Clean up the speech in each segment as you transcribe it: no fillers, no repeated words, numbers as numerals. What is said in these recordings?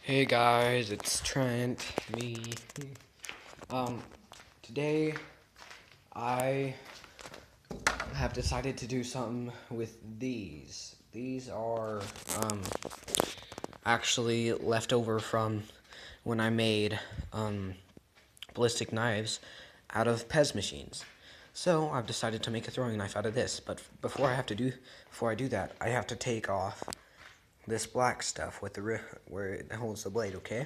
Hey guys, it's Trent, me. Today I have decided to do something with these. These are, actually left over from when I made, ballistic knives out of Pez machines. So I've decided to make a throwing knife out of this, but before I do that, I have to take off this black stuff with the where it holds the blade, okay?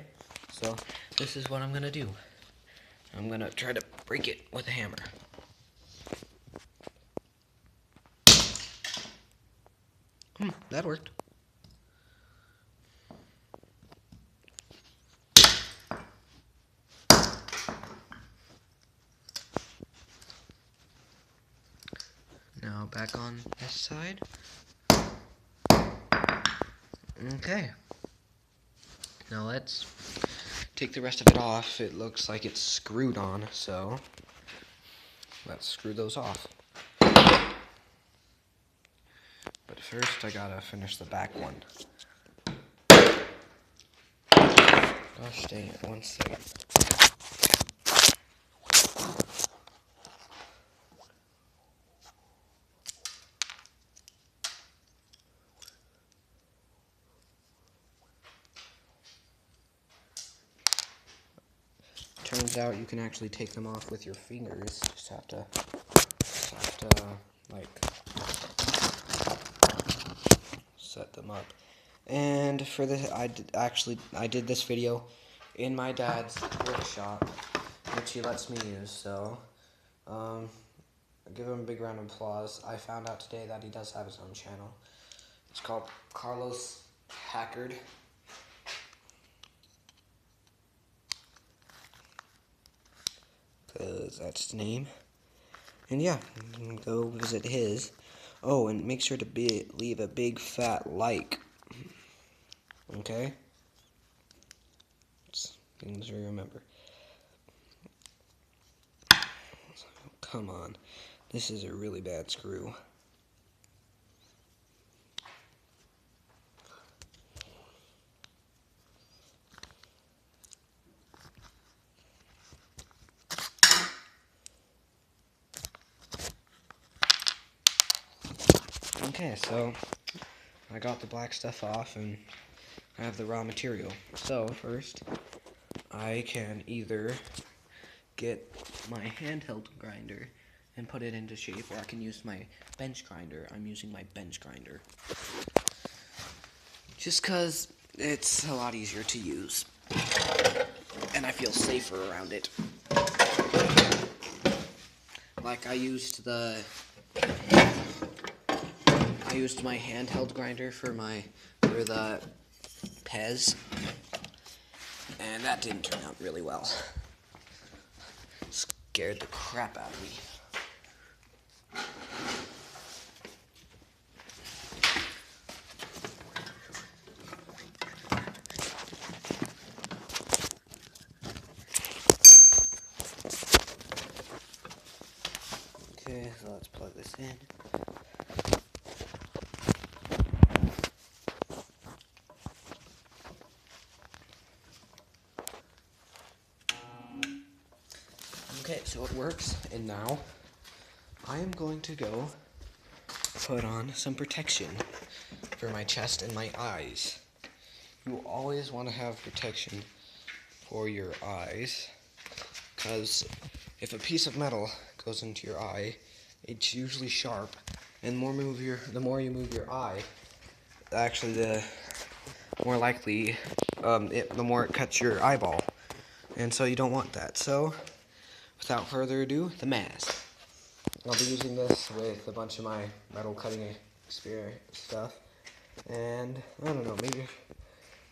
So this is what I'm gonna do. I'm gonna try to break it with a hammer. That worked. Now back on this side. Okay. Now let's take the rest of it off. It looks like it's screwed on, so let's screw those off. But first I gotta finish the back one. Gosh dang it, 1 second. Turns out you can actually take them off with your fingers. Just have to like set them up. And for this, I did this video in my dad's workshop, which he lets me use. So, give him a big round of applause. I found out today that he does have his own channel. It's called Carlos Hackard. Cause that's his name. And yeah, you can go visit his. Oh, and make sure to leave a big fat like. Okay? It's things to remember. Come on. This is a really bad screw. Okay, so I got the black stuff off and I have the raw material. So first, I can either get my handheld grinder and put it into shape, or I can use my bench grinder. I'm using my bench grinder. Just because it's a lot easier to use. And I feel safer around it. Like I used my handheld grinder for the Pez, and that didn't turn out really well. Scared the crap out of me. Okay, so let's plug this in. Okay, so it works, and now I am going to go put on some protection for my chest and my eyes. You always want to have protection for your eyes, because if a piece of metal goes into your eye, it's usually sharp, and the more you move your eye, actually the more likely, the more it cuts your eyeball, and so you don't want that. So, without further ado, the mask. I'll be using this with a bunch of my metal cutting experience stuff, and I don't know, maybe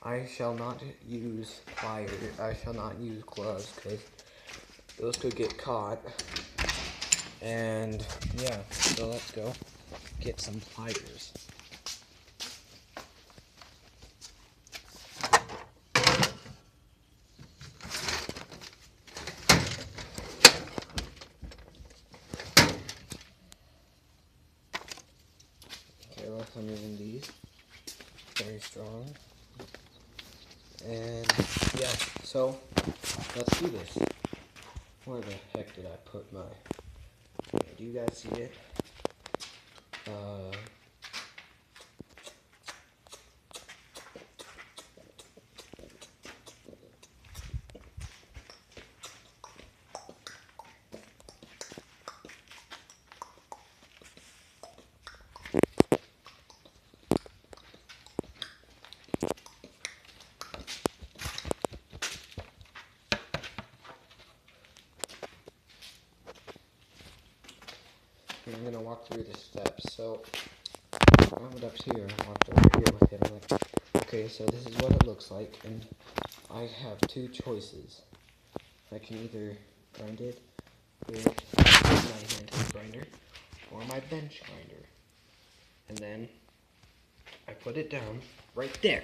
I shall not use pliers. I shall not use gloves because those could get caught. And yeah, so let's go get some pliers. Okay, I'm using these. Very strong. And yeah, so let's do this. Where the heck did I put my... Do you guys see it? I'm gonna walk through the steps. So I went up here and walked over here with it. I'm like, okay, so this is what it looks like, and I have two choices. I can either grind it with my handheld grinder or my bench grinder. And then I put it down right there.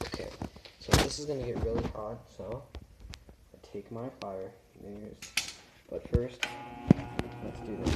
Okay, so this is gonna get really hot, so I take my fire. But first, let's do this.